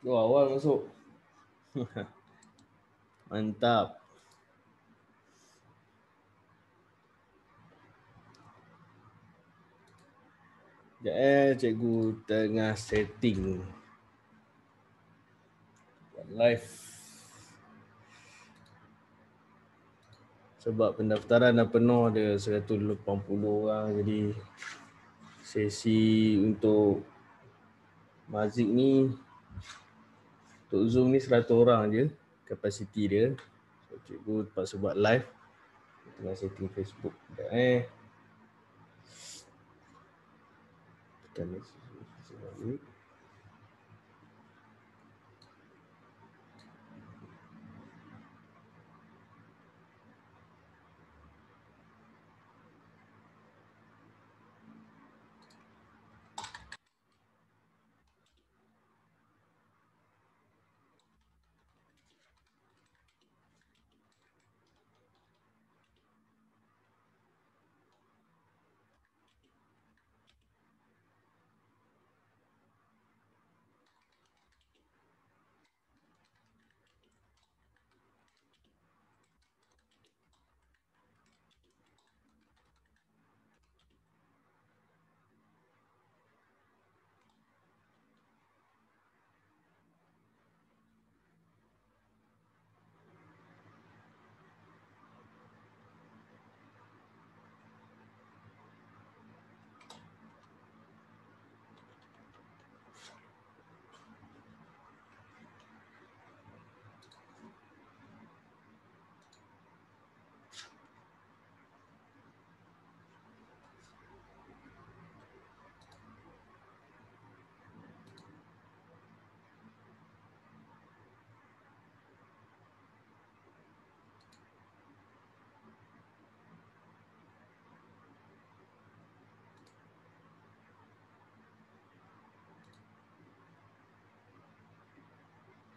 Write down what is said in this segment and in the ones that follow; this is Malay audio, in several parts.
Awal masuk. Mantap. Sekejap cikgu tengah setting live. Sebab pendaftaran dah penuh, ada 180 orang, jadi sesi untuk Mazik ni, untuk Zoom ni 100 orang je kapasiti dia. So cikgu terpaksa buat live. Tengah setting Facebook. Sekejap tekan ni.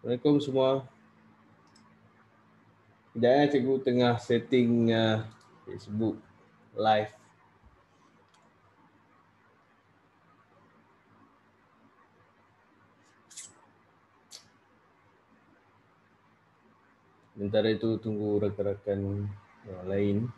Assalamualaikum semua. Sekejap cikgu tengah setting Facebook live. Sementara itu tunggu rakan-rakan yang lain.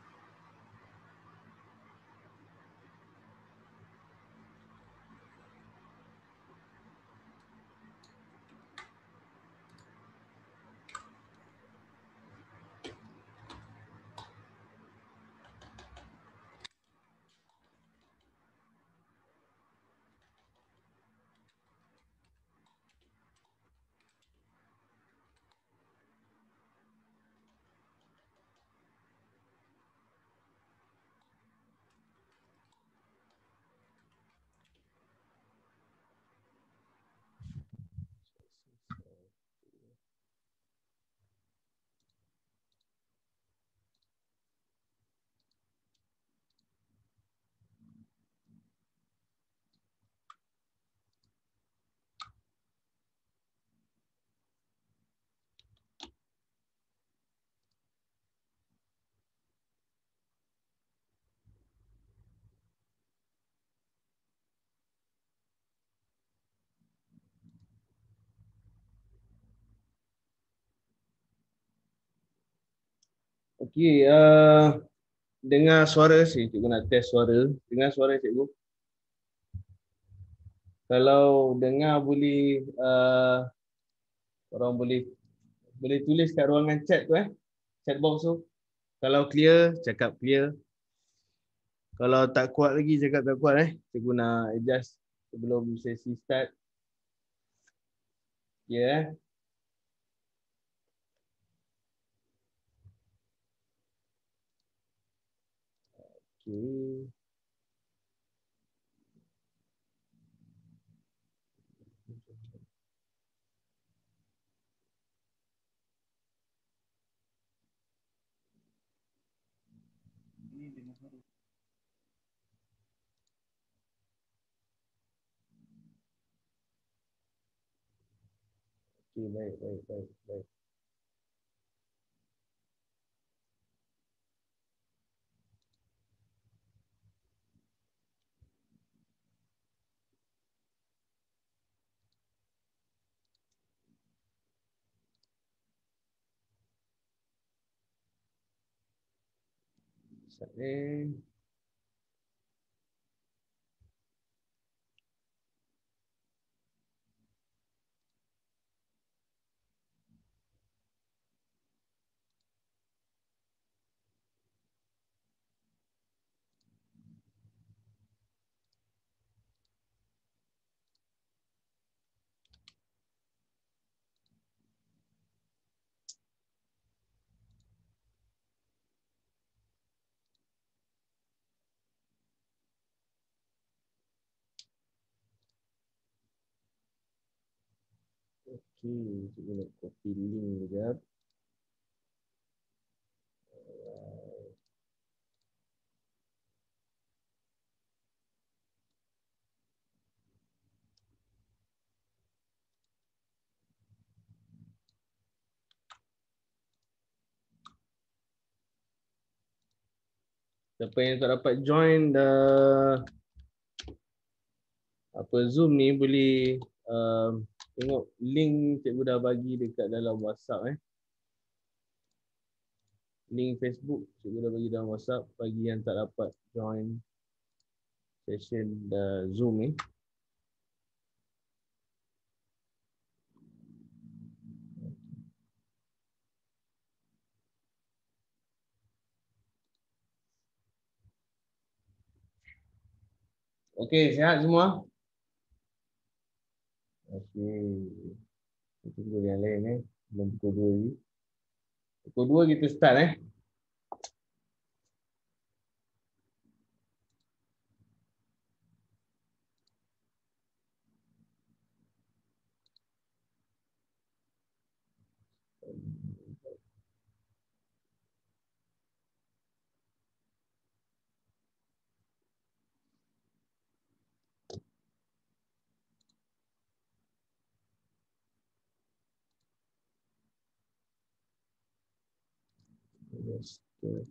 Okey, dengar suara sih, cikgu nak test suara. Dengar suara cikgu. Kalau dengar boleh orang boleh tulis kat ruangan chat tu chat box tu. Kalau clear, cakap clear. Kalau tak kuat lagi cakap tak kuat cikgu nak adjust sebelum sesi start. Ya Okey. Okey, baik. Okey, cikgu nak copy link sekejap. Siapa yang tak dapat join apa Zoom ni boleh tengok link cikgu dah bagi dekat dalam WhatsApp Link Facebook cikgu dah bagi dalam WhatsApp bagi yang tak dapat join session Zoom ni. Okey, sihat semua? Okey. Tunggu yang lain belum pukul 2 lagi. Pukul 2 kita start Yes. Okay.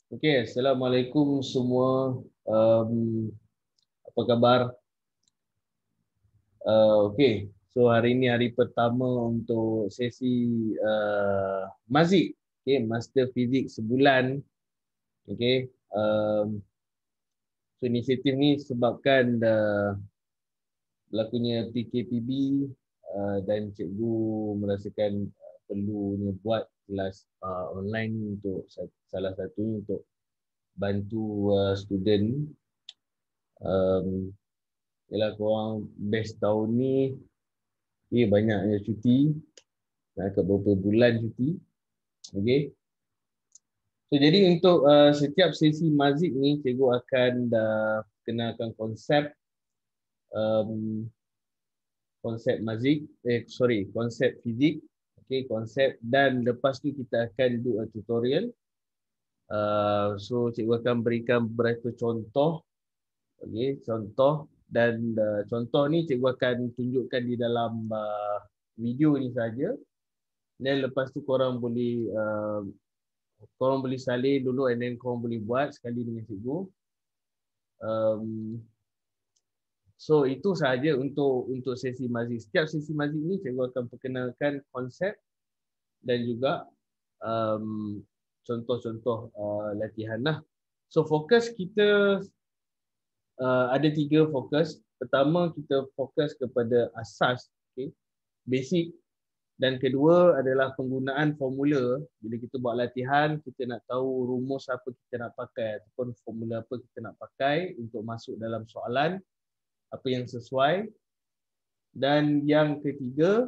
Okey, Assalamualaikum semua. Apa khabar? Okey, so hari ini hari pertama untuk sesi Mazik, Master Fizik sebulan. Okey, so inisiatif ni sebabkan berlakunya PKPB dan cikgu merasakan perlunya buat kelas online untuk salah satunya untuk bantu student. Yalah korang best tahun ni banyaknya cuti, agak beberapa bulan cuti. Okey. So jadi untuk setiap sesi Mazik ni cikgu akan kenalkan konsep konsep Mazik, konsep fizik, okey, konsep, dan lepas tu kita akan do a tutorial So cikgu akan berikan beberapa contoh. Okey, contoh, dan contoh ni cikgu akan tunjukkan di dalam video ni saja. Dan lepas tu korang boleh salin dulu and then korang boleh buat sekali dengan cikgu. So itu sahaja untuk sesi mazid. Setiap sesi mazid ni cikgu akan perkenalkan konsep dan juga contoh-contoh latihan lah. So fokus kita ada 3 fokus. Pertama, kita fokus kepada asas, okay, basic. Dan kedua adalah penggunaan formula. Bila kita buat latihan, kita nak tahu rumus apa kita nak pakai ataupun formula apa kita nak pakai untuk masuk dalam soalan, apa yang sesuai. Dan yang ketiga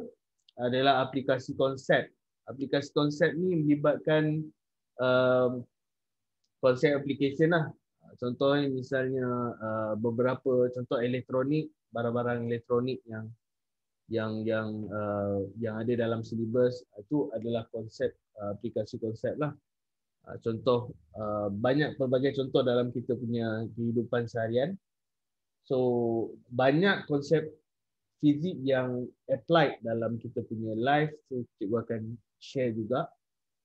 adalah aplikasi konsep. Aplikasi konsep ni melibatkan konsep application lah. Contohnya misalnya beberapa contoh elektronik, barang-barang elektronik yang ada dalam silibus itu adalah konsep aplikasi konsep lah. Contoh banyak pelbagai contoh dalam kita punya kehidupan seharian. So banyak konsep fizik yang applied dalam kita punya life. So cikgu akan share juga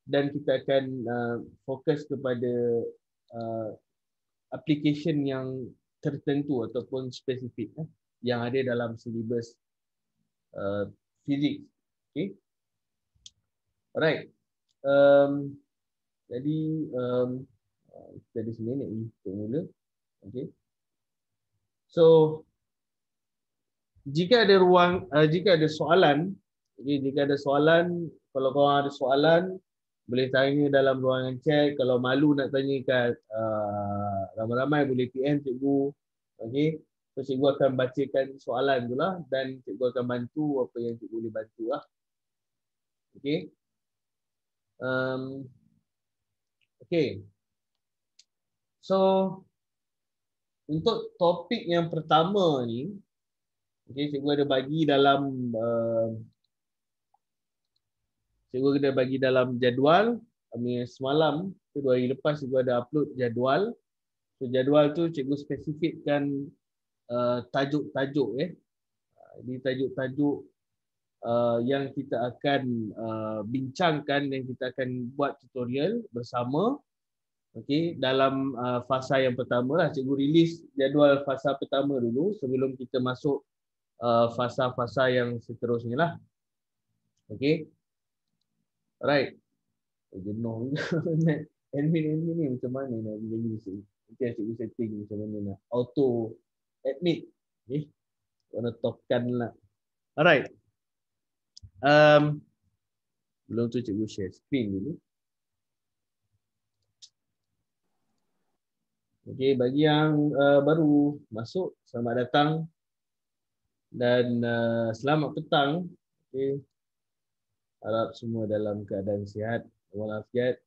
dan kita akan fokus kepada application yang tertentu ataupun spesifik yang ada dalam silibus fizik. Okay. Alright. Jadi kita di sini nak hitung mula. Okay. So jika ada soalan, okay, jika ada soalan, kalau korang ada soalan boleh tanya dalam ruangan chat. Kalau malu nak tanya kat ramai-ramai boleh PM cikgu. Okay. So cikgu akan bacakan soalan tu lah dan cikgu akan bantu apa yang cikgu boleh bantu lah. Okay. Okay. So untuk topik yang pertama ni, okay, cikgu ada bagi dalam jadual. Semalam, 2 hari lepas cikgu ada upload jadual. So jadual tu cikgu spesifikkan tajuk-tajuk Jadi tajuk-tajuk yang kita akan bincangkan dan kita akan buat tutorial bersama. Okey, dalam fasa yang pertama lah, cikgu rilis jadual fasa pertama dulu sebelum kita masuk fasa-fasa yang seterusnya lah. Okey. Alright. Jenuh admin ni macam mana nak jadi nanti cikgu setting macam mana nak auto admit. Okey. Kena topkan lah. Alright. Belum tu cikgu share screen dulu. Okey, bagi yang baru masuk, selamat datang dan selamat petang. Okey. Harap semua dalam keadaan sihat walafiat.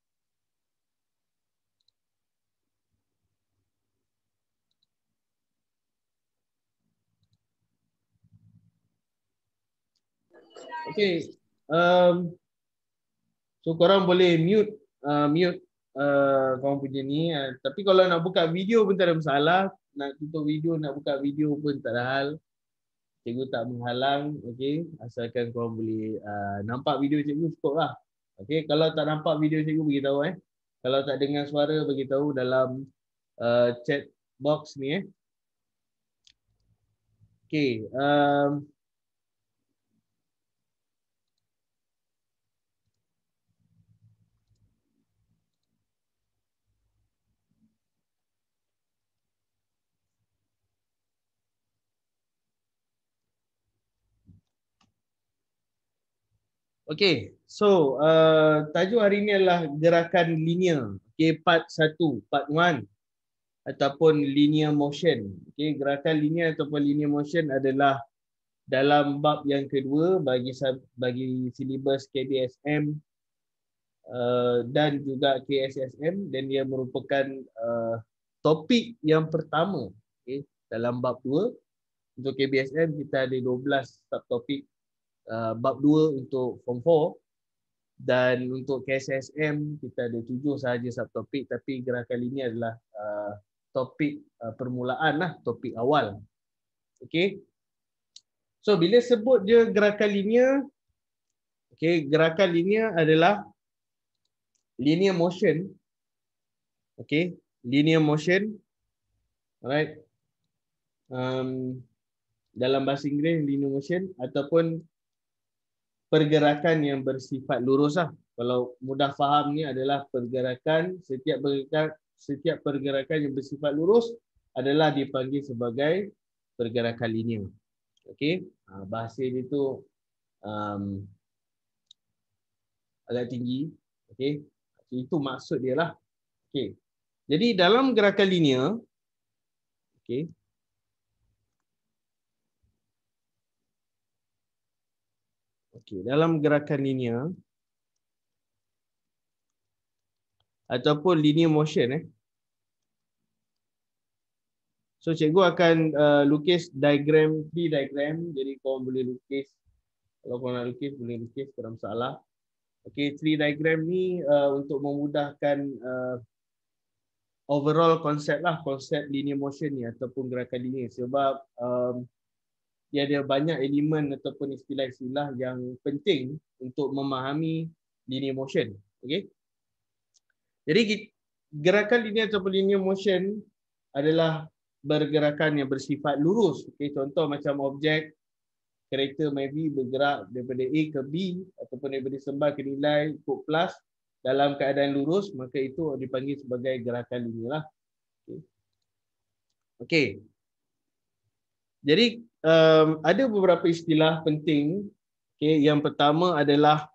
Okey. So korang boleh mute korang punya ni. Tapi kalau nak buka video pun tak ada masalah. Nak tutup video, nak buka video pun tak ada hal. Cikgu tak menghalang. Okey. Asalkan korang boleh nampak video cikgu cukup lah. Okey. Kalau tak nampak video cikgu beritahu Kalau tak dengar suara beritahu dalam chat box ni Okey. Okey, so tajuk hari ini adalah gerakan linear. Okey, part 1, part 1 ataupun linear motion. Okey, gerakan linear ataupun linear motion adalah dalam bab yang kedua bagi silibus KBSM dan juga KSSM dan dia merupakan topik yang pertama. Okey, dalam bab 2 untuk KBSM kita ada 12 subtopik. Bab 2 untuk form 4 Dan untuk KSSM kita ada 7 sahaja subtopik, tapi gerakan linear adalah topik permulaan lah, topik awal. Okey. So bila sebut je gerakan linear, okey, gerakan linear adalah linear motion. Okey, linear motion. Alright. Dalam bahasa Inggeris linear motion ataupun pergerakan yang bersifat lurus lah. Kalau mudah faham ni adalah setiap pergerakan yang bersifat lurus adalah dipanggil sebagai pergerakan linear. Okey, bahasa dia tu agak tinggi. Okey, itu maksud dia lah. Okey, jadi dalam gerakan linear, okey, dalam gerakan linear ataupun linear motion so cikgu akan lukis diagram, 3 diagram. Jadi korang boleh lukis, kalau korang nak lukis boleh lukis, tak ada masalah. Okey, 3 diagram ni untuk memudahkan overall konsep lah, konsep linear motion ni ataupun gerakan linear, sebab dia ada banyak elemen ataupun istilah-istilah yang penting untuk memahami linear motion. Okey. Jadi gerakan linear ataupun linear motion adalah bergerakan yang bersifat lurus. Okey, contoh macam objek kereta maybe bergerak daripada A ke B ataupun daripada sembah ke nilai ikut plus dalam keadaan lurus, maka itu dipanggil sebagai gerakan linear lah. Okey. Okey. Jadi ada beberapa istilah penting. Okay, yang pertama adalah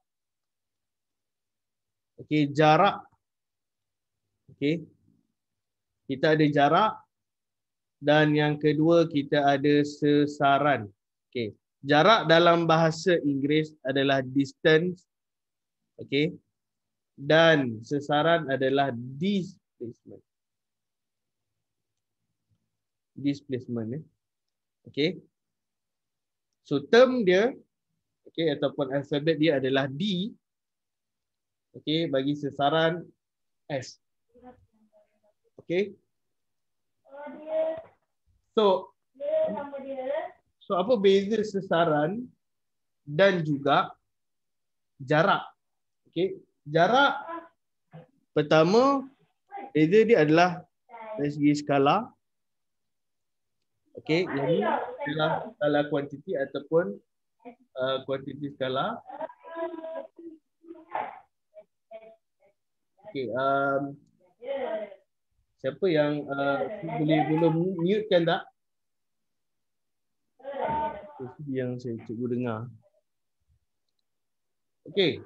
jarak. Okay. Kita ada jarak dan yang kedua kita ada sesaran. Okay. Jarak dalam bahasa Inggeris adalah distance. Okay. Dan sesaran adalah displacement. Displacement. Okay. So term dia, okay, ataupun alfabet dia adalah D. Okay, bagi sesaran S. Okay. So apa beza sesaran dan juga jarak? Okay. Jarak pertama, beza dia adalah dari segi skala. Okey, yang ini adalah skala kuantiti ataupun kuantiti skala. Okey, siapa yang boleh mute kan tak? Itu yang saya cikgu dengar. Okey.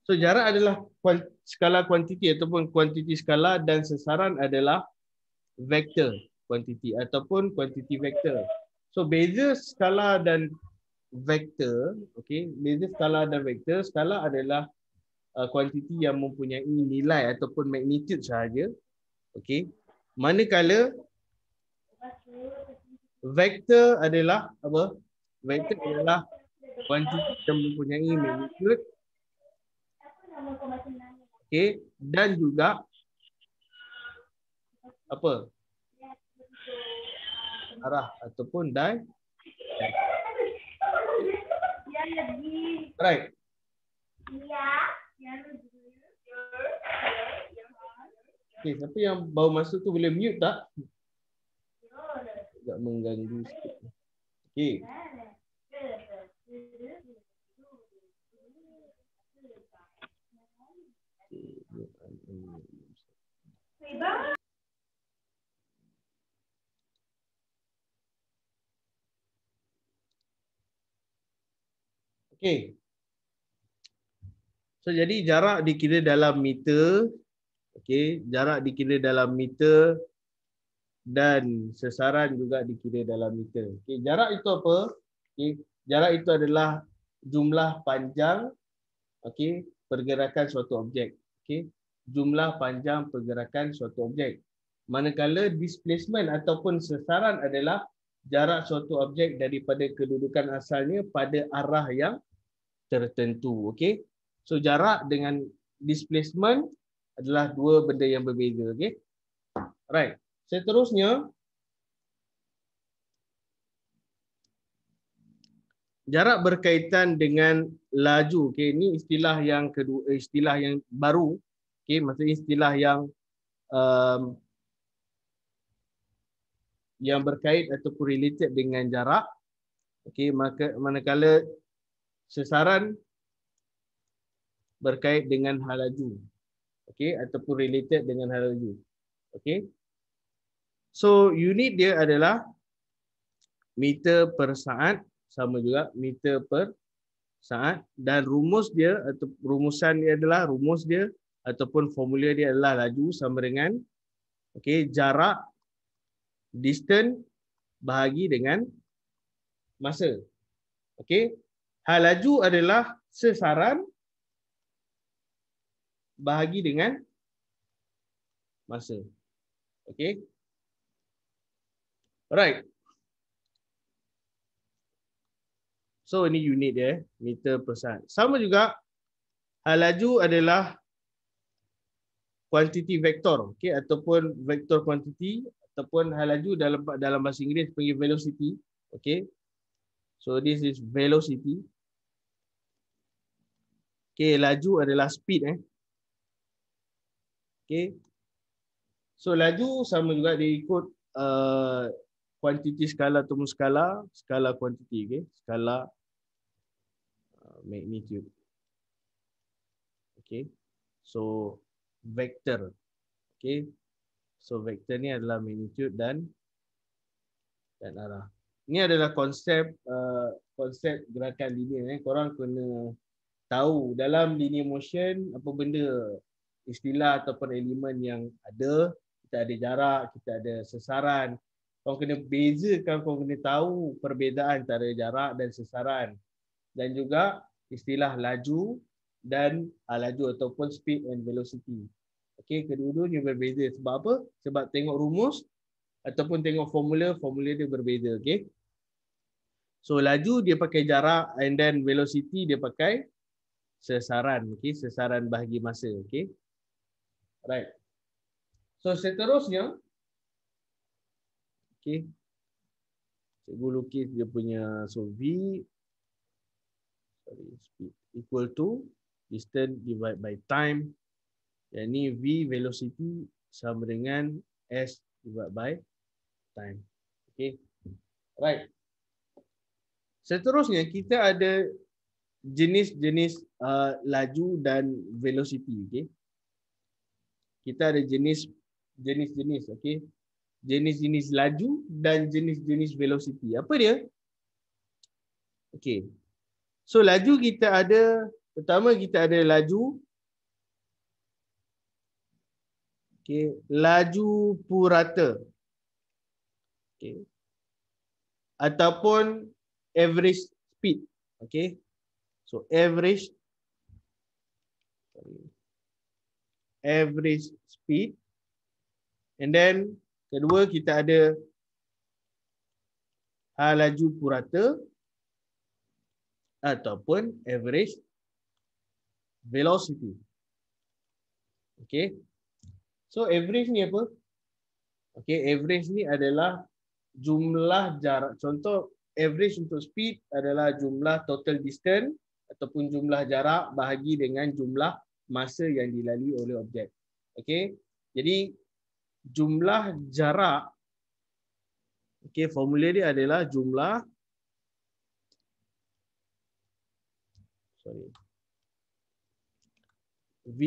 So jarak adalah skala kuantiti ataupun kuantiti skala dan sesaran adalah vektor kuantiti ataupun kuantiti vektor. So beza skala dan vektor, okey, beza skala dan vektor, skala adalah kuantiti yang mempunyai nilai ataupun magnitude sahaja. Okey. Manakala vektor adalah apa? Vektor adalah kuantiti yang mempunyai magnitude, okey, dan juga apa? Arah ataupun right. Okey, siapa yang baru masuk tu boleh mute tak? Agak mengganggu sikit. Okey. Okey. So jadi jarak dikira dalam meter. Okey, jarak dikira dalam meter dan sesaran juga dikira dalam meter. Okey, jarak itu apa? Okey, jarak itu adalah jumlah panjang, okey, pergerakan suatu objek. Okey, jumlah panjang pergerakan suatu objek. Manakala displacement ataupun sesaran adalah jarak suatu objek daripada kedudukan asalnya pada arah yang tertentu. Okey. So jarak dengan displacement adalah dua benda yang berbeza. Okey. Right. Seterusnya, jarak berkaitan dengan laju. Okey, ini istilah yang kedua, istilah yang baru. Okey, maksudnya istilah yang berkait ataupun related dengan jarak. Okey, manakala sesaran berkait dengan hal laju. Okey, ataupun related dengan hal laju. Okey. So unit dia adalah meter per saat, sama juga meter per saat, dan rumus dia atau rumusan dia adalah ataupun formula dia adalah laju sama dengan jarak distance bahagi dengan masa. Okey. Hal laju adalah sesaran bahagi dengan masa. Okey. Alright. So ini unit dia, meter per saat. Sama juga hal laju adalah kuantiti vektor, okey, ataupun vektor kuantiti, ataupun hal laju dalam bahasa Inggeris panggil velocity. Okey. So this is velocity. Okey, laju adalah speed Okey. So laju sama juga dia ikut kuantiti skala ataupun skala kuantiti, okey, skala magnitude. Okey. So vektor. Okey. So vektor ni adalah magnitude dan arah. Ini adalah konsep gerakan linear. Korang kena tahu dalam linear motion apa benda istilah ataupun elemen yang ada. Kita ada jarak, kita ada sesaran. Korang kena bezakan, korang kena tahu perbezaan antara jarak dan sesaran. Dan juga istilah laju dan laju ataupun speed and velocity. Okey, kedua-duanya berbeza. Sebab apa? Sebab tengok rumus ataupun tengok formula dia berbeza. Okey. So laju dia pakai jarak, and then velocity dia pakai sesaran. Okey, sesaran bahagi masa. Okey. Right. So seterusnya, okey. Cikgu lukis dia punya, so speed equal to distance divided by time. Yang ni V velocity sama dengan S divided by time. Okay. Right. Seterusnya kita ada jenis-jenis laju dan velocity. Okay. Kita ada jenis, okay. Jenis-jenis laju dan jenis-jenis velocity. Apa dia? Okay. So laju kita ada, pertama kita ada laju. Okay. Laju purata. Okay. Ataupun average speed. Okay. So average speed. And then kedua kita ada hal laju purata ataupun average velocity. Okay. So average ni apa? Okay, average ni adalah jumlah jarak. Contoh average untuk speed adalah jumlah total distance ataupun jumlah jarak bahagi dengan jumlah masa yang dilalui oleh objek. Okay. Jadi jumlah jarak, okay, formula dia adalah jumlah V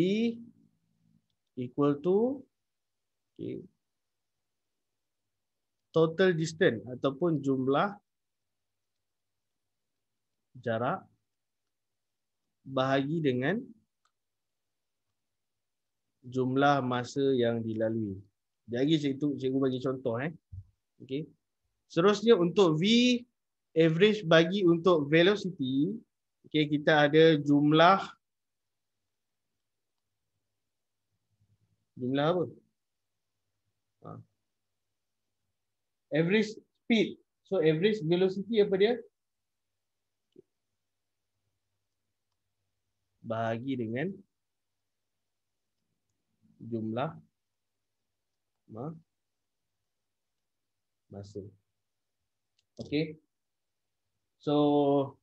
equal to total distance ataupun jumlah jarak bahagi dengan jumlah masa yang dilalui. Jadi cikgu bagi contoh Okey. Seterusnya untuk V average bagi untuk velocity, okey, kita ada jumlah apa? Average speed. So average velocity apa dia? Bahagi dengan jumlah masa. Okay. So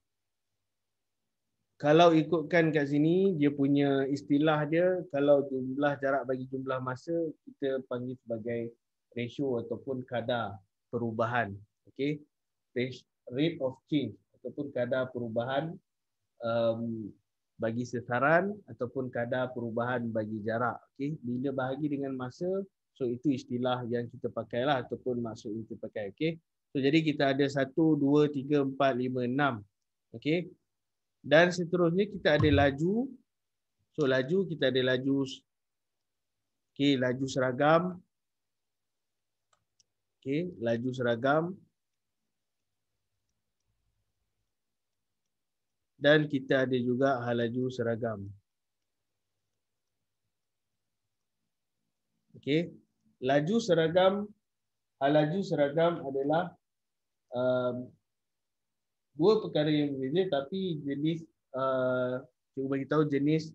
kalau ikutkan kat sini, dia punya istilah dia, kalau jumlah jarak bagi jumlah masa, kita panggil sebagai ratio ataupun kadar perubahan. Okay. Rate of change ataupun kadar perubahan bagi sasaran ataupun kadar perubahan bagi jarak. Okay. Bila bahagi dengan masa, so itu istilah yang kita pakailah ataupun maksud yang kita pakai. Okay. So jadi kita ada 1, 2, 3, 4, 5, 6. Okay. Dan seterusnya kita ada laju. So laju kita ada laju, okay, laju seragam. Okay, laju seragam. Dan kita ada juga hal laju seragam. Okay, laju seragam, hal laju seragam adalah dua perkara yang berbeza, tapi jenis cuba bagi tahu jenis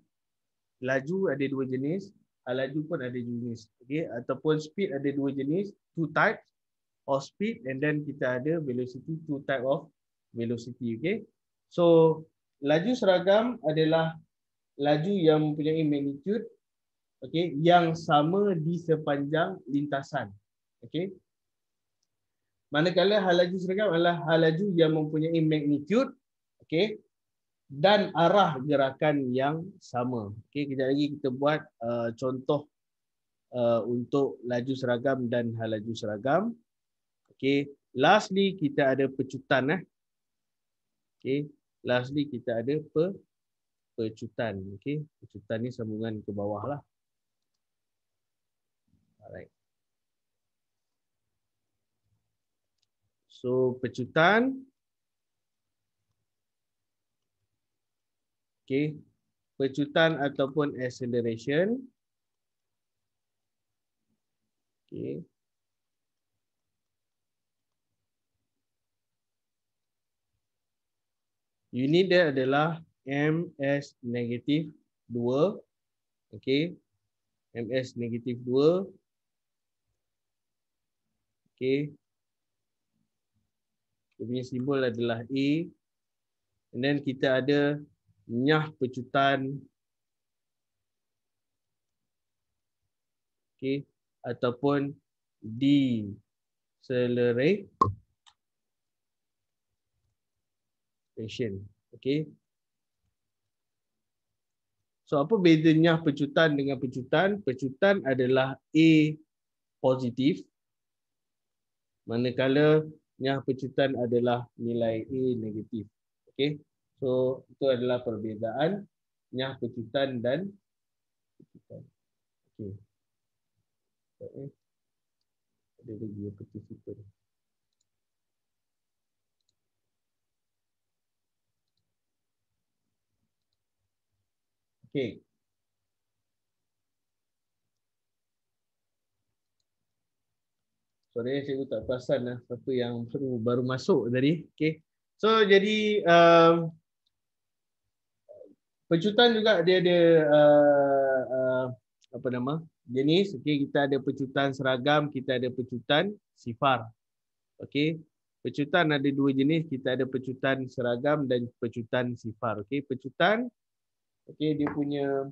laju ada dua jenis, hal laju pun ada dua jenis. Okay, ataupun speed ada dua jenis, two types of speed, and then kita ada velocity, two type of velocity. Okay, so laju seragam adalah laju yang mempunyai magnitude, okay, yang sama di sepanjang lintasan. Okay. Manakala hal laju seragam adalah hal laju yang mempunyai magnitude, okay, dan arah gerakan yang sama. Okay, kejap lagi kita buat contoh untuk laju seragam dan hal laju seragam. Okay, lastly kita ada pecutan. Okay, lastly kita ada pecutan. Okay, pecutan ni sambungan ke bawah lah. Alright. So pecutan, okay, pecutan ataupun acceleration, okay, unit dia adalah ms negatif 2, okay, ms negatif 2, okay. Dia punya simbol adalah A. And then kita ada nyah pecutan, okay, ataupun deceleration. Okay. So apa bedanya pecutan dengan pecutan? Pecutan adalah A positif, manakala nyah pecutan adalah nilai A negatif. Okay. So itu adalah perbezaan nyah pecutan dan pecutan. Okay. Ada lagi partisipan. Okay. Sorry, cikgu tak perasan lah siapa yang baru masuk tadi. Okay. So jadi pecutan juga dia ada apa nama jenis. Okay, kita ada pecutan seragam, kita ada pecutan sifar. Okay, pecutan ada dua jenis, kita ada pecutan seragam dan pecutan sifar. Okay, pecutan, okay, dia punya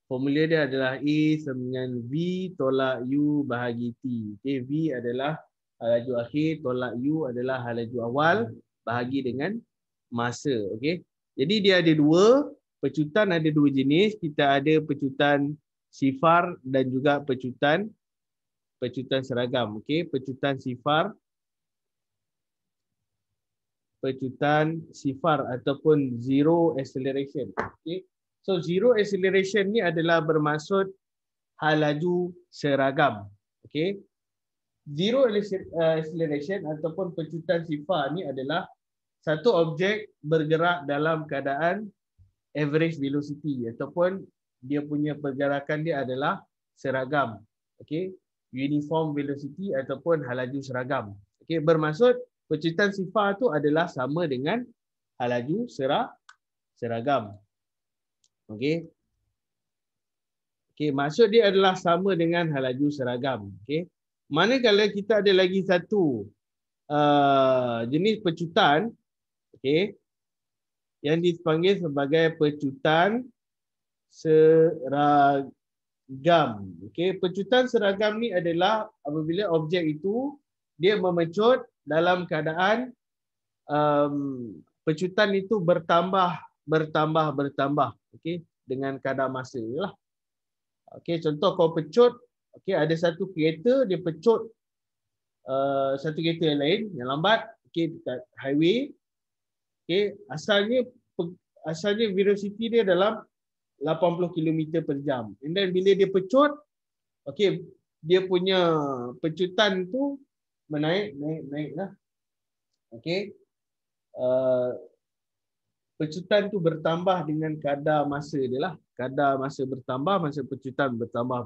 formula dia adalah E sama dengan V tolak U bahagi T. Okay, V adalah hal laju akhir, tolak U adalah hal laju awal, bahagi dengan masa. Okay, jadi dia ada dua, pecutan ada dua jenis. Kita ada pecutan sifar dan juga pecutan seragam. Okay, pecutan sifar ataupun zero acceleration. Okay. So zero acceleration ni adalah bermaksud hal laju seragam. Okay. Zero acceleration ataupun pecutan sifar ni adalah satu objek bergerak dalam keadaan average velocity ataupun dia punya pergerakan dia adalah seragam. Okay. uniform velocity ataupun hal laju seragam. Okey, bermaksud pecutan sifar tu adalah sama dengan hal laju seragam. Okey. Okey, maksud dia adalah sama dengan hal laju seragam. Okey. Manakala kita ada lagi satu jenis pecutan, okey, yang dipanggil sebagai pecutan seragam. Okey, pecutan seragam ni adalah apabila objek itu dia memecut dalam keadaan pecutan itu bertambah. Okey, dengan kadar masa lah. Okey, contoh kau pecut, okey, ada satu kereta dia pecut satu kereta yang lain yang lambat, okey, dekat highway. Okey, asalnya velocity dia dalam 80 km per jam. And then bila dia pecut, okey, dia punya pecutan tu naik lah. Okey. Pecutan tu bertambah dengan kadar masa dia lah. Kadar masa bertambah, masa pecutan bertambah.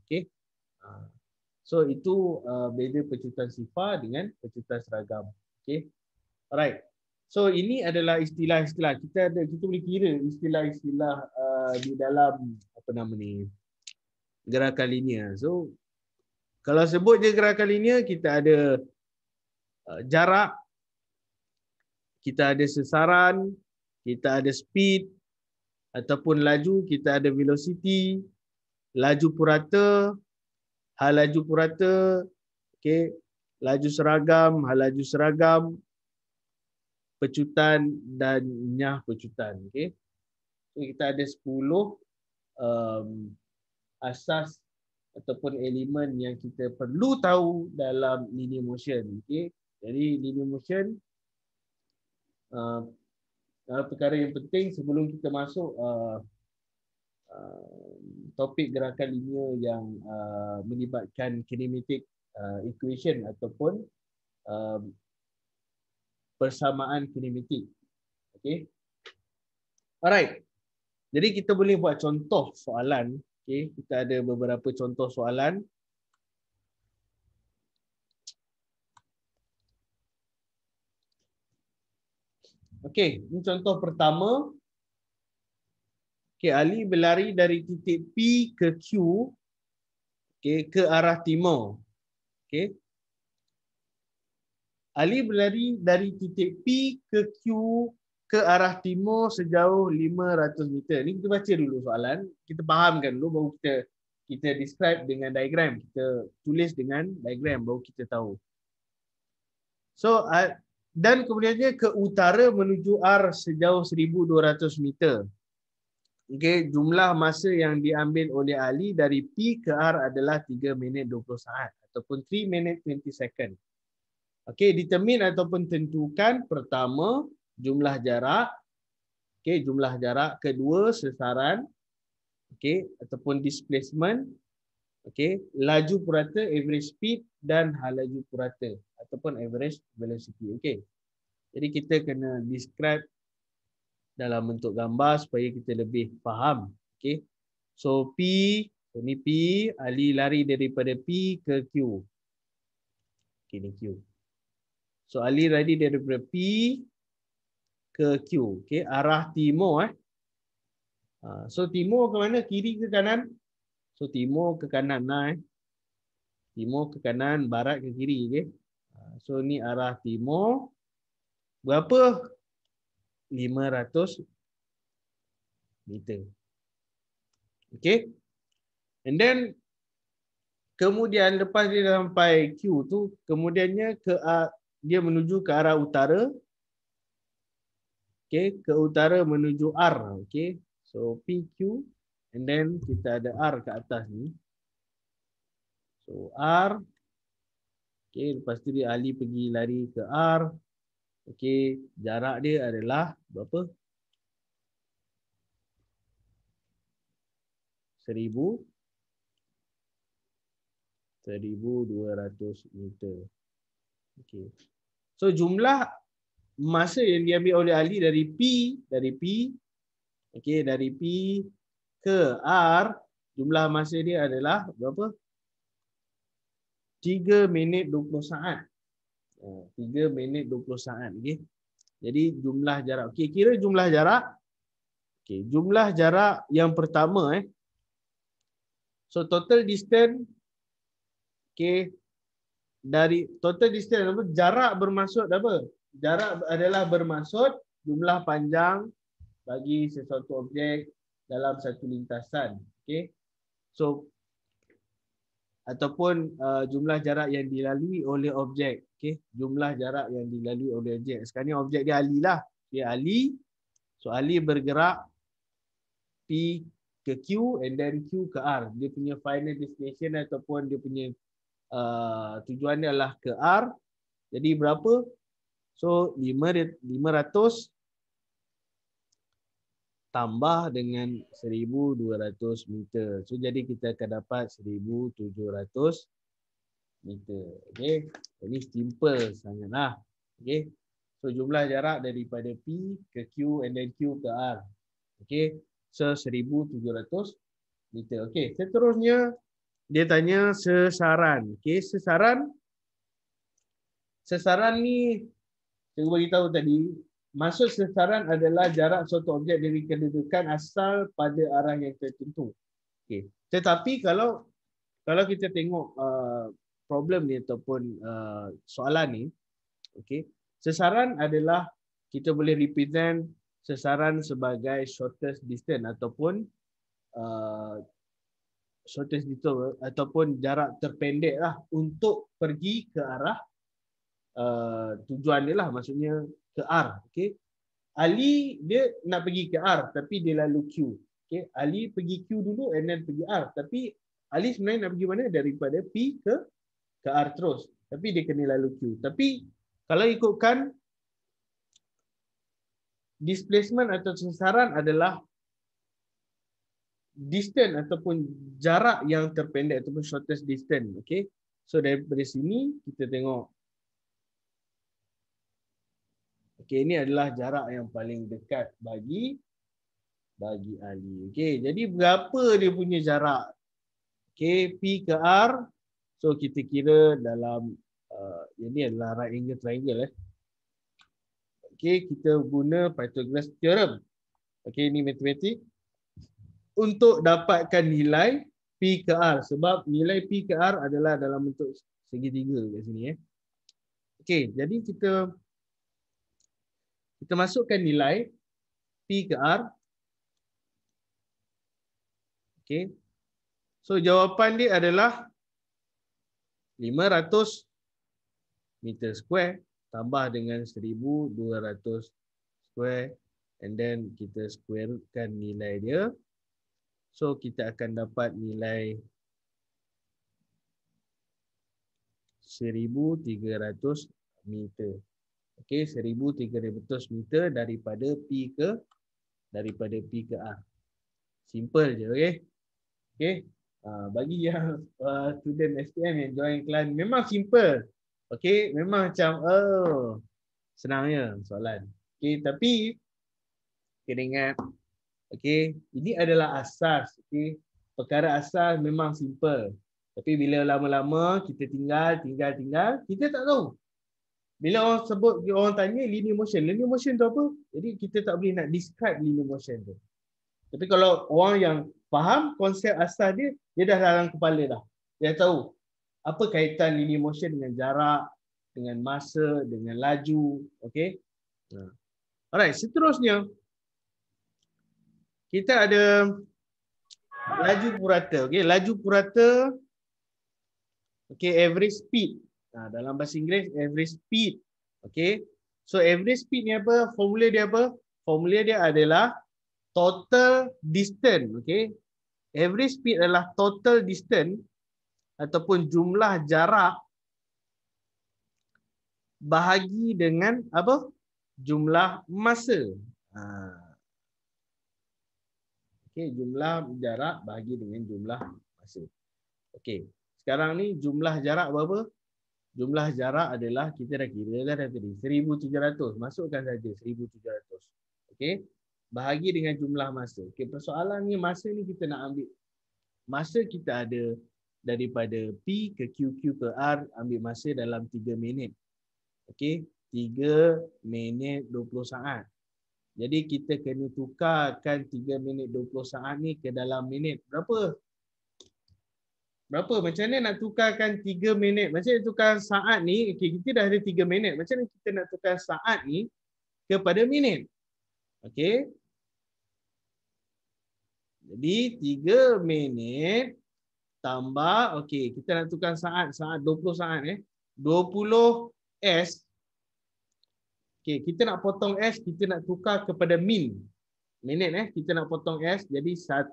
Okey. So itu beza pecutan sifar dengan pecutan seragam. Okey. Alright. So ini adalah istilah-istilah. Kita boleh kira istilah-istilah di dalam apa nama ni, gerakan linear. So kalau sebut je gerakan linear, kita ada jarak, kita ada sesaran, kita ada speed ataupun laju, kita ada velocity, laju purata, hal laju purata, okey, laju seragam, hal laju seragam, pecutan dan nyah pecutan. Okey. So kita ada 10 asas ataupun elemen yang kita perlu tahu dalam linear motion. Okey. Jadi linear motion perkara yang penting sebelum kita masuk topik gerakan linear yang melibatkan kinematic equation ataupun persamaan kinematik. Okey. Alright. Jadi kita boleh buat contoh soalan. Okey, kita ada beberapa contoh soalan. Okey, ini contoh pertama. Okey, Ali berlari dari titik P ke Q, okey, ke arah timur. Okey. Ali berlari dari titik P ke Q ke arah timur sejauh 500 meter. Ni kita baca dulu soalan, kita fahamkan dulu baru kita describe dengan diagram. Kita tulis dengan diagram baru kita tahu. So dan kemudiannya ke utara menuju R sejauh 1200 meter. Okey, jumlah masa yang diambil oleh Ali dari P ke R adalah 3 minit 20 saat ataupun 3 minit 20 second. Okey, determine ataupun tentukan pertama jumlah jarak, okey, jumlah jarak, kedua sesaran, okey, ataupun displacement, okey, laju purata, average speed dan hal laju purata ataupun average velocity. Okey. Jadi kita kena describe dalam bentuk gambar supaya kita lebih faham. Okey. So ni P, Ali lari daripada P ke Q. Okey, ni Q. So Ali lari daripada P ke Q. Okey, arah timur So timur ke mana? Kiri ke kanan? So timur ke kanan lah Timur ke kanan, barat ke kiri. Okey. So ni arah timur. Berapa? 500 meter. Okey. And then kemudian lepas dia sampai Q tu, kemudiannya dia menuju ke arah utara. Okey, ke utara menuju R. Okey. So PQ and then kita ada R ke atas ni. So R. Okey, lepas tu dia Ali pergi lari ke R. Okey, jarak dia adalah berapa? 1200 meter. Okey. So jumlah masa yang diambil oleh Ali dari P, okey, dari P ke R, jumlah masa dia adalah berapa? 3 minit 20 saat. 3 minit 20 saat. Okay. Jadi jumlah jarak. Okay, kira jumlah jarak. Okay, jumlah jarak yang pertama. So total distance. Okay. Dari total distance apa? Jarak bermaksud apa? Jarak adalah bermaksud jumlah panjang bagi sesuatu objek dalam satu lintasan. Okay. So ataupun jumlah jarak yang dilalui oleh objek. Okay. Jumlah jarak yang dilalui oleh objek. Sekarang ni objek dia Ali lah. Okay, Ali. So Ali bergerak P ke Q and then Q ke R. Dia punya final destination ataupun dia punya tujuan dia adalah ke R. Jadi berapa? So 500 tambah dengan 1200 meter. So jadi kita akan dapat 1700 meter. Okey. Ini simple sangatlah. Okey. So jumlah jarak daripada P ke Q and then Q ke R. Okey. So 1700 meter. Okey, seterusnya dia tanya sesaran. Okey, sesaran ni saya bagi tahu tadi, maksud sesaran adalah jarak suatu objek dari kedudukan asal pada arah yang tertentu. Okey. Tetapi kalau kita tengok problem ni ataupun soalan ni, okey, sesaran adalah kita boleh represent sesaran sebagai shortest distance ataupun shortest distance ataupun jarak terpendek lah untuk pergi ke arah tujuan dia lah, maksudnya ke R. Okay. Ali dia nak pergi ke R tapi dia lalu Q. Okay. Ali pergi Q dulu and then pergi R, tapi Ali sebenarnya nak pergi mana? Daripada P ke R terus, tapi dia kena lalu Q. Tapi kalau ikutkan displacement atau sesaran adalah distance ataupun jarak yang terpendek ataupun shortest distance. Okay. So daripada sini kita tengok. Okay, ini adalah jarak yang paling dekat bagi Ali. Okay, jadi berapa dia punya jarak? Okay, P ke R. So kita kira dalam ini adalah right angle triangle. Okay, kita guna Pythagoras theorem. Okay, ini matematik. Untuk dapatkan nilai P ke R. Sebab nilai P ke R adalah dalam bentuk segitiga kat sini. Okay, jadi kita masukkan nilai P ke R. Okay. So jawapan dia adalah 500 meter square tambah dengan 1200 square and then kita squarekan nilai dia. So kita akan dapat nilai 1300 meter. Okey, 1300 meter daripada P ke R. Simple je, okey. Okey. Bagi yang student SPM yang join kelas memang simple. Okey, memang macam senangnya soalan. Okey, tapi kena ingat, okey, ini adalah asas, okey. Perkara asas memang simple. Tapi bila lama-lama kita tinggal, kita tak tahu. Bila orang sebut, orang tanya linear motion tu apa? Jadi kita tak boleh nak describe linear motion tu. Tapi kalau orang yang faham konsep asal dia dah dalam kepala dah. Dia tahu apa kaitan linear motion dengan jarak, dengan masa, dengan laju. Okay. Alright, seterusnya kita ada laju purata. Okay, laju purata. Okay, average speed. Dalam bahasa Inggeris, average speed. Okay. So, average speed ni apa? Formula dia apa? Formula dia adalah total distance. Okay. Average speed adalah total distance ataupun jumlah jarak bahagi dengan apa? Jumlah masa. Okay. Jumlah jarak bahagi dengan jumlah masa. Okay. Sekarang ni jumlah jarak berapa? Jumlah jarak adalah kita dah kira dah tadi 1700. Masukkan saja 1700. Okey. Bahagi dengan jumlah masa. Okey, persoalan ni masa ni kita nak ambil. Masa kita ada daripada P ke Q, Q ke R ambil masa dalam 3 minit. Okey, 3 minit 20 saat. Jadi kita kena tukarkan 3 minit 20 saat ni ke dalam minit. Berapa? Berapa? Macam mana nak tukarkan 3 minit? Macam mana tukar saat ni? Okey, kita dah ada 3 minit. Macam mana kita nak tukar saat ni kepada minit? Okey. Jadi 3 minit tambah, okey, kita nak tukar saat 20 saat 20 S. Okey, kita nak potong S, kita nak tukar kepada minit kita nak potong S, jadi 1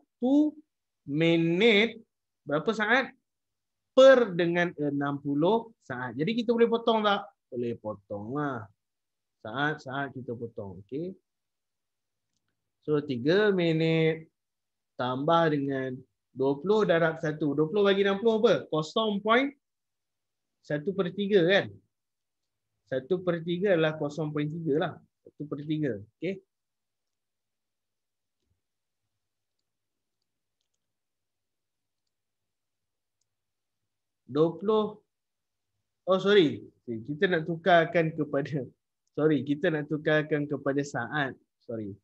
minit berapa saat? Per dengan 60 saat. Jadi kita boleh potong tak? Boleh potong lah. Saat kita potong, okey. So 3 minit tambah dengan 20 darab 1. 20 bagi 60 apa? 0.1/3 kan? 1/3 adalah 0.3 lah. 1/3. Okey. Kita nak tukarkan kepada saat. Sorry.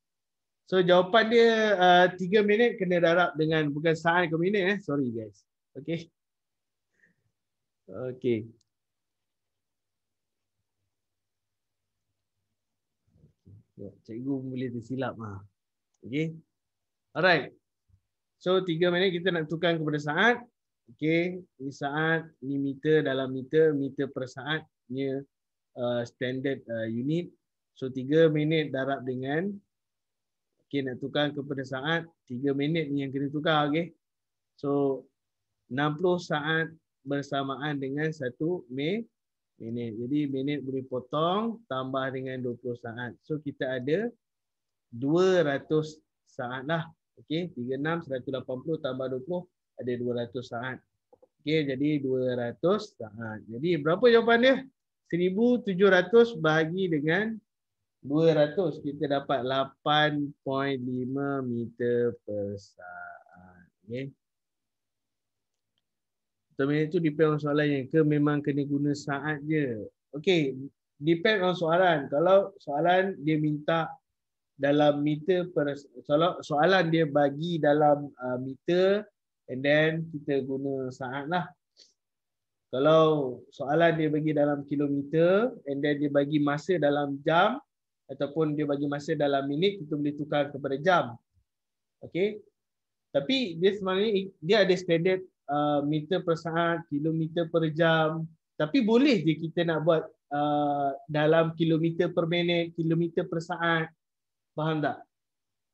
So jawapan dia 3 minit kena darab dengan bukan saat ke minit Sorry guys. Okey. Okey. Cikgu boleh tersilap Okey. Alright. So 3 minit kita nak tukar kepada saat. Okey, ini saat, ini meter dalam meter per saat, ini standard unit. So 3 minit darab dengan, okey, nak tukar kepada saat, 3 minit ni yang kena tukar, okey. So 60 saat bersamaan dengan 1 minit. Jadi minit boleh potong tambah dengan 20 saat. So kita ada 200 saat lah. Okey, 36 180 tambah 20 ada 200 saat. Okey, jadi 200 saat. Jadi berapa jawapan dia? 1700 bahagi dengan 200. Kita dapat 8.5 meter per saat. Okey. Itu depend on soalan yang ke memang kena guna saat je. Okey, depend on soalan. Kalau soalan dia minta dalam meter per soalan dia bagi dalam meter and then kita guna saat lah. Kalau soalan dia bagi dalam kilometer and then dia bagi masa dalam jam ataupun dia bagi masa dalam minit, kita boleh tukar kepada jam. Okey. Tapi dia sebenarnya dia ada standard meter per saat, kilometer per jam. Tapi boleh je kita nak buat dalam kilometer per minit, kilometer per saat. Faham tak?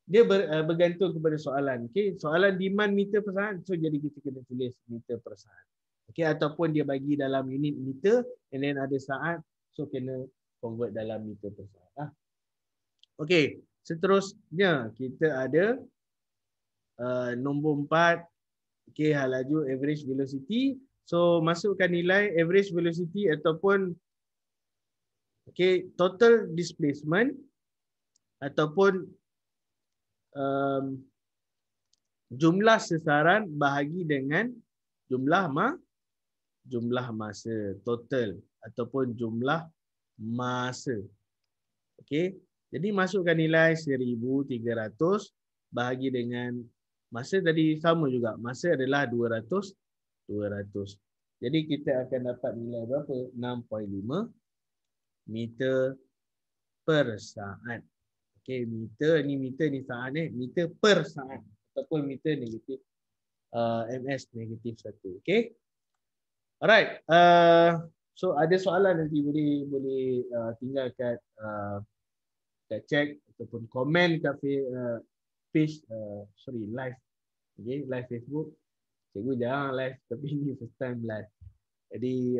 Dia bergantung kepada soalan. Okay? Soalan demand meter per saat, so jadi kita kena tulis meter per saat. Okay? Ataupun dia bagi dalam unit meter and then ada saat, so kena convert dalam meter per saat. Okay, seterusnya kita ada nombor 4. Okay, hal laju average velocity. So masukkan nilai average velocity ataupun okay, total displacement ataupun jumlah sasaran bahagi dengan jumlah masa total ataupun jumlah masa. Okey, jadi masukkan nilai 1300 bahagi dengan masa tadi sama juga. Masa adalah 200. Jadi kita akan dapat nilai berapa? 6.5 meter per saat. Okey, meter ni saat meter per saat ataupun meter negatif ms negatif 1. Okey. Alright. So ada soalan nanti boleh tinggal kat chat ataupun komen kat page live. Okey, live Facebook. Cikgu jarang live tapi ni first time live. Jadi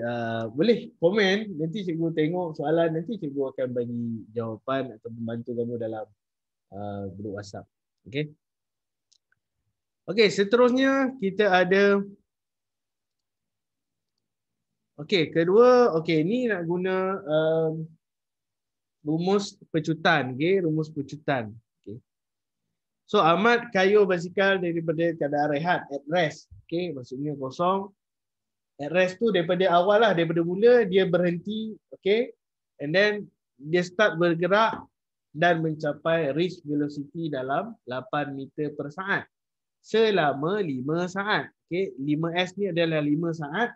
boleh komen, nanti cikgu tengok soalan, nanti cikgu akan bagi jawapan atau membantu kamu dalam grup WhatsApp. Okey. Okey, seterusnya kita ada okey, kedua, okey, ni nak guna rumus pecutan, okey, rumus pecutan. Okey. So Ahmad kayuh basikal daripada keadaan rehat at rest. Okey, maksudnya kosong. At rest tu daripada awal lah, daripada mula dia berhenti, okay, and then dia start bergerak dan mencapai reach velocity dalam 8 meter per saat selama 5 saat. Okay, 5S ni adalah 5 saat.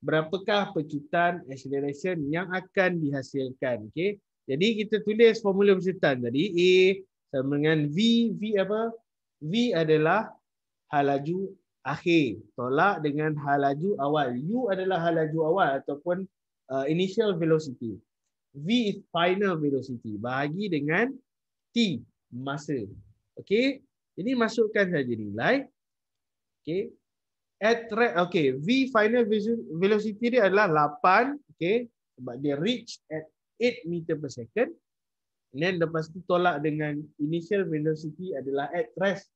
Berapakah pecutan acceleration yang akan dihasilkan? Okay, jadi kita tulis formula pecutan tadi. A sama dengan V. V apa? V adalah hal laju akhir, tolak dengan hal laju awal. U adalah hal laju awal ataupun initial velocity. V is final velocity, bahagi dengan T, masa. Okey, jadi masukkan saja nilai. Okey, okay, V final velocity dia adalah 8, okey, sebab dia reach at 8 meter per second. And then lepas tu tolak dengan initial velocity adalah at rest.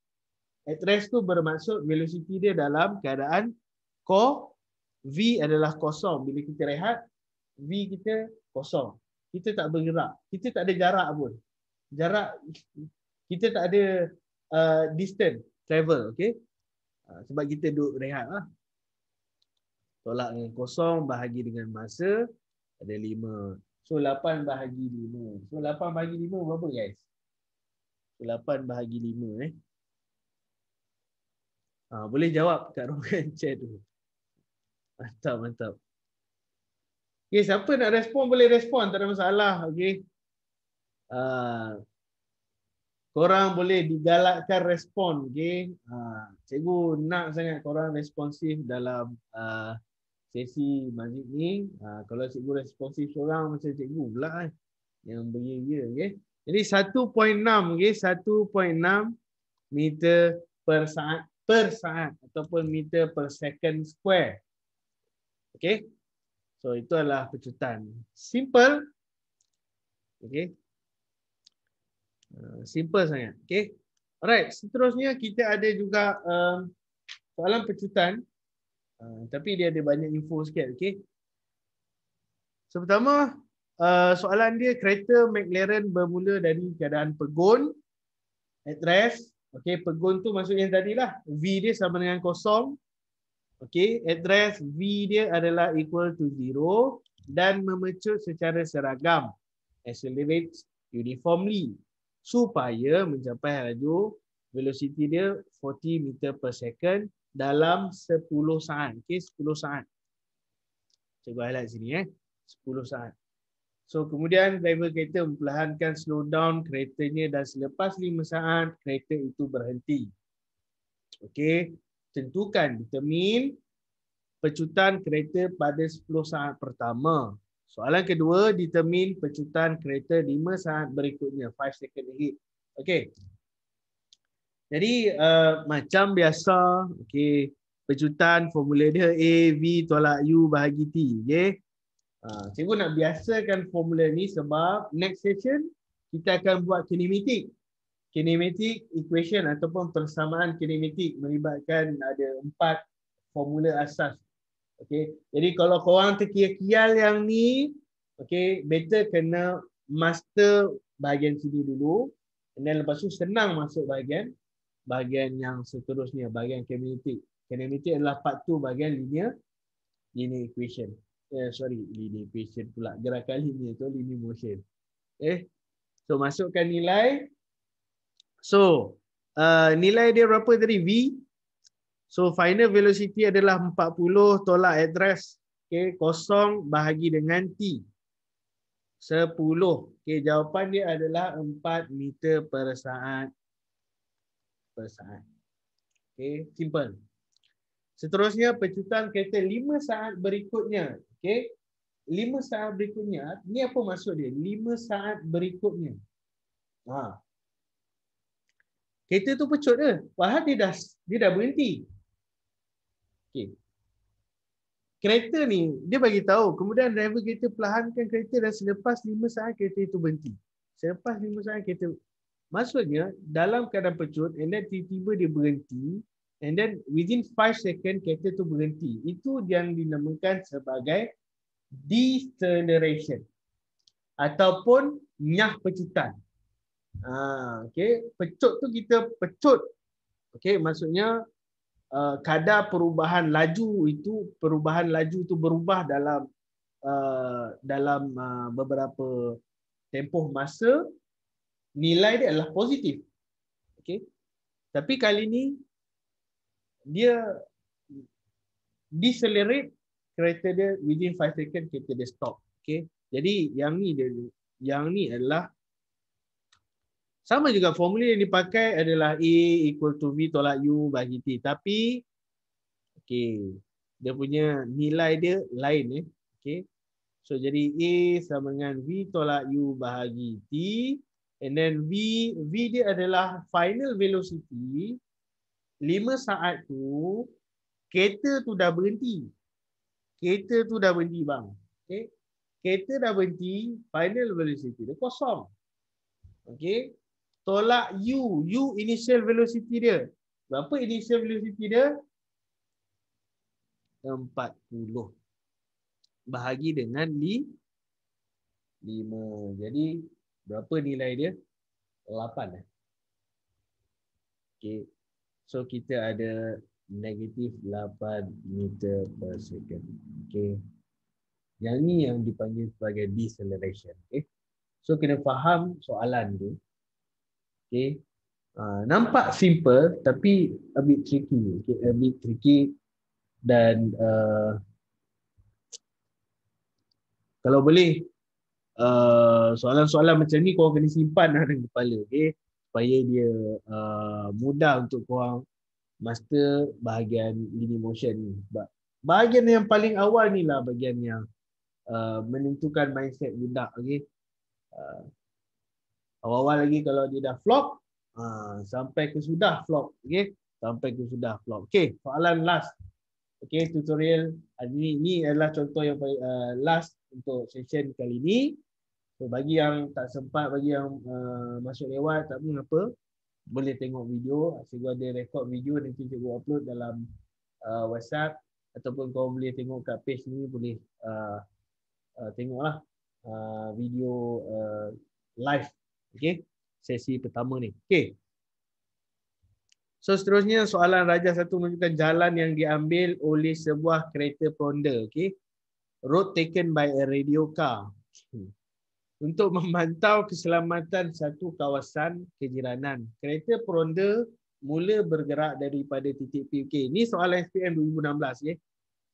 At rest tu bermaksud velocity dia dalam keadaan V adalah kosong. Bila kita rehat, V kita kosong. Kita tak bergerak. Kita tak ada jarak pun. Jarak, kita tak ada distance travel. Okay? Sebab kita duduk rehat lah. Tolak dengan kosong, bahagi dengan masa, ada 5. So 8 bahagi 5. So 8 bahagi 5 berapa guys? So 8 bahagi 5 boleh jawab kat ruangan chat tu. Mantap, mantap. Okay, siapa nak respon boleh respon, tak ada masalah. Okay. Korang boleh digalakkan respon. Okay. Cikgu nak sangat korang responsif dalam sesi majlis ni. Kalau cikgu responsif seorang macam cikgu pula yang beria-ia. Okay. Jadi 1.6, okay, 1.6 meter per saat ataupun meter per second square. Okay. So itu adalah pecutan. Simple. Okay. Simple sangat. Okay. Alright. Seterusnya kita ada juga soalan pecutan. Tapi dia ada banyak info sikit. Okay. So pertama, soalan dia kereta McLaren bermula dari keadaan pegun at rest. Okay, pegun tu maksud yang tadilah. V dia sama dengan kosong. Okay, at rest V dia adalah equal to 0 dan memecut secara seragam. Accelerates uniformly supaya mencapai laju velocity dia 40 meter per second dalam 10 saat. Okay, 10 saat. Cikgu highlight sini 10 saat. So kemudian driver kereta memperlahankan slow down keretanya dan selepas 5 saat kereta itu berhenti. Okey, tentukan determine pecutan kereta pada 10 saat pertama. Soalan kedua, determine pecutan kereta 5 saat berikutnya, 5 second ahead. Okey. Jadi macam biasa, okey, pecutan formula dia A V tolak U bahagi T, okey. Cikgu nak biasakan formula ni sebab next session kita akan buat kinematik. Kinematik equation ataupun persamaan kinematik melibatkan ada 4 formula asas. Okey. Jadi kalau korang terkial-kial yang ni, okey, better kena master bahagian sini dulu. Dan lepas tu senang masuk bahagian yang seterusnya, bahagian kinematik. Kinematik adalah part 2 bahagian linear equation. Linear equation pula. Gerakan linear tu linear motion. So masukkan nilai. So nilai dia berapa tadi? V. So final velocity adalah 40 tolak at rest. Okay, kosong bahagi dengan T. 10. Okay, jawapan dia adalah 4 meter per saat. Okay, simple. Seterusnya pecutan kereta 5 saat berikutnya. Okay. 5 saat berikutnya. Ni apa maksud dia? 5 saat berikutnya. Kereta tu pecut ke? Padahal dia dah berhenti. Okay. Kereta ni dia bagi tahu. Kemudian driver kereta perlahankan kereta dan selepas 5 saat kereta itu berhenti. Selepas 5 saat kereta. Maksudnya dalam keadaan pecut and then tiba-tiba dia berhenti. And then within 5 second kereta tu berhenti. Itu yang dinamakan sebagai deceleration ataupun nyah pecutan. Okay. Pecut tu kita pecut. Okay, maksudnya kadar perubahan laju itu berubah dalam beberapa tempoh masa, nilai dia adalah positif. Okey. Tapi kali ni dia decelerate, kereta dia within 5 second kereta dia stop. Okey. Jadi yang ni adalah sama juga formula yang dipakai adalah A equal to V tolak U bagi T. Tapi okey, dia punya nilai dia lain Okey. So jadi A sama dengan V tolak U bahagi T, and then V dia adalah final velocity 5 saat tu kereta tu dah berhenti. Kereta tu dah berhenti bang. Okey. Kereta dah berhenti, final velocity dia kosong. Okey. Tolak U initial velocity dia. Berapa initial velocity dia? 40. Bahagi dengan 5. Jadi berapa nilai dia? 8. Okey. So kita ada negatif 8 meter per second. Okey. Yang ni yang dipanggil sebagai deceleration. Okey. So kena faham soalan tu. Okey. Nampak simple tapi a bit tricky. Okay? A bit tricky dan kalau boleh soalan-soalan macam ni korang kena simpan dalam kepala, okay? Supaya dia mudah untuk korang master bahagian linear motion ni. Bahagian yang paling awal ni lah bahagian yang menentukan mindset budak, okay? Awal-awal lagi kalau dia dah flop, sampai ke sudah flop, okay? Sampai ke sudah flop. Okay, soalan last. Okay, tutorial hari ni adalah contoh yang last untuk session kali ni. So, bagi yang tak sempat, bagi yang masuk lewat, tak apa, boleh tengok video. Cikgu ada rekod video, nanti cikgu upload dalam WhatsApp, ataupun kau boleh tengok kat page ni, boleh tengoklah video live. Okay, sesi pertama ni. Okay. So seterusnya soalan Raja 1 menunjukkan jalan yang diambil oleh sebuah kereta peronda. Okay. Road taken by a radio car. Untuk memantau keselamatan satu kawasan kejiranan. Kereta peronda mula bergerak daripada titik P. Okay. Ini soalan SPM 2016. Okay.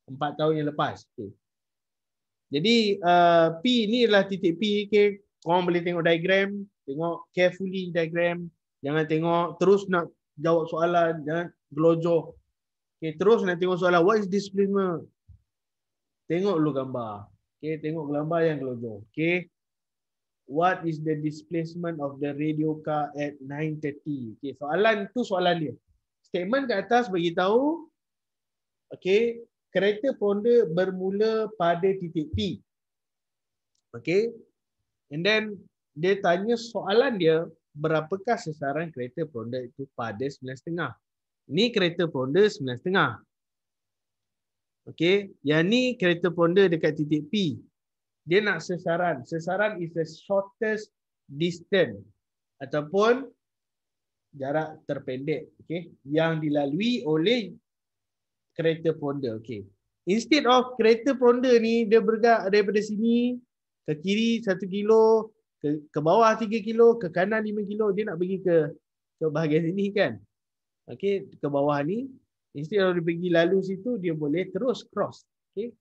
4 tahun yang lepas. Okay. Jadi P ni adalah titik P. Okay. Korang boleh tengok diagram. Tengok carefully diagram. Jangan tengok terus nak jawab soalan. Jangan gelojok. Okay. Terus nak tengok soalan. What is displacement? Tengok dulu gambar. Okay. Tengok gambar yang gelojok. Okay. What is the displacement of the radio car at 9:30? Okay. Soalan tu soalan dia. Statement kat atas bagi tahu. Okay. Kereta peronda bermula pada titik P. Okay. And then dia tanya soalan dia, berapakah sesaran kereta peronda itu pada 9.30? Ini kereta peronda 9.30. Okay. Yang ni kereta peronda dekat titik P. Dia nak sesaran. Sesaran is the shortest distance ataupun jarak terpendek, okay, yang dilalui oleh kereta peronda. Okay. Instead of kereta peronda ni dia bergerak daripada sini ke kiri 1 kilo, ke bawah 3 kilo, ke kanan 5 kilo, dia nak pergi ke bahagian sini kan. Okay, ke bawah ni. Instead of dia pergi lalu situ, dia boleh terus cross. Okay.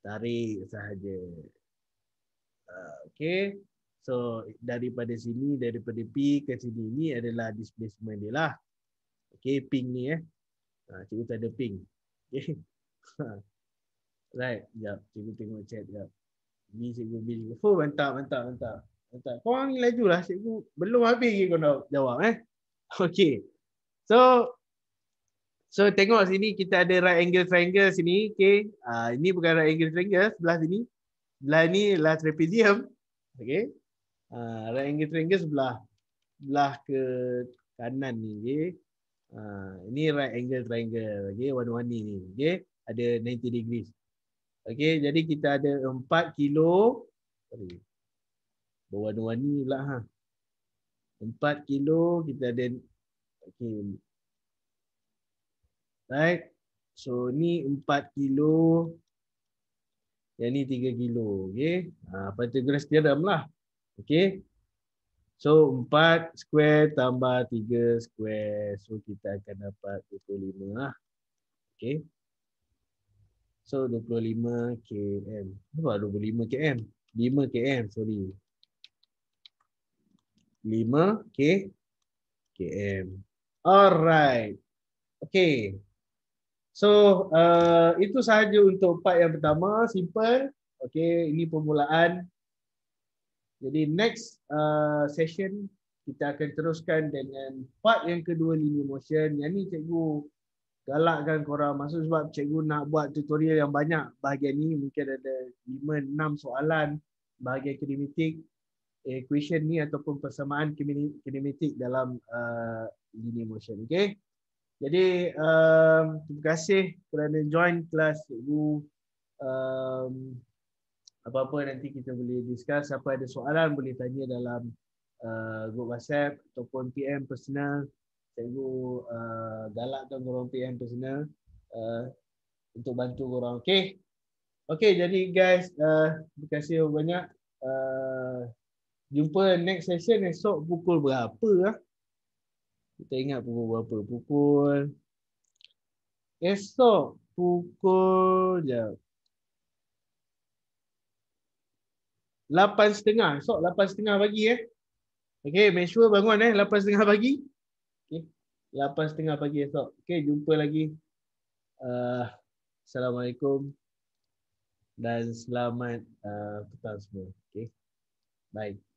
Tarik sahaja. Okay. So daripada sini, daripada P ke sini, ni adalah displacement dia lah. Okay, pink ni cikgu tak ada pink. Okay. Right, sekejap. Cikgu tengok chat sekejap. Ni cikgu B. Oh, mantap. Korang ni laju lah. Cikgu belum habis lagi kau nak jawab. Okay. So tengok sini kita ada right angle triangle sini. Okay. Ini bukan right angle triangle. Sebelah sini. Sebelah ni adalah trapezium. Okay. Right angle triangle sebelah ke kanan ni. Okay. Ini right angle triangle. Okay. Warna-warni ni. Okay. Ada 90 degrees. Okay. Jadi kita ada 4 kilo. Sorry. Berwarna-warni pula. 4 kilo kita ada. Okay. Right? So ni 4 kilo. Yang ni 3 kilo. Okay. Pythagoras theorem lah. Okay. So 4 square tambah 3 square. So kita akan dapat 25 lah. Okay. So 25 km. Apa 25 km? 5 km, sorry. 5 km. Alright. Okay. So itu sahaja untuk part yang pertama, simple. Okay, ini permulaan. Jadi next session kita akan teruskan dengan part yang kedua linear motion. Yang ni cikgu galakkan korang masuk sebab cikgu nak buat tutorial yang banyak bahagian ni. Mungkin ada 5-6 soalan bahagian kinematik, equation ni ataupun persamaan kinematik dalam linear motion. Okay. Jadi terima kasih kerana join kelas cikgu. Apa-apa nanti kita boleh discuss. Siapa ada soalan boleh tanya dalam group WhatsApp ataupun PM personal. Cikgu galakkan korang PM personal untuk bantu korang. Okay. Okay, jadi guys, terima kasih banyak. Jumpa next session esok pukul berapa lah? Kita ingat pukul berapa? Esok pukul 8.30. Esok 8.30 pagi Okay, make sure bangun 8.30 pagi. Okay. 8.30 pagi esok. Okay, jumpa lagi. Assalamualaikum dan selamat petang semua. Okay. Bye.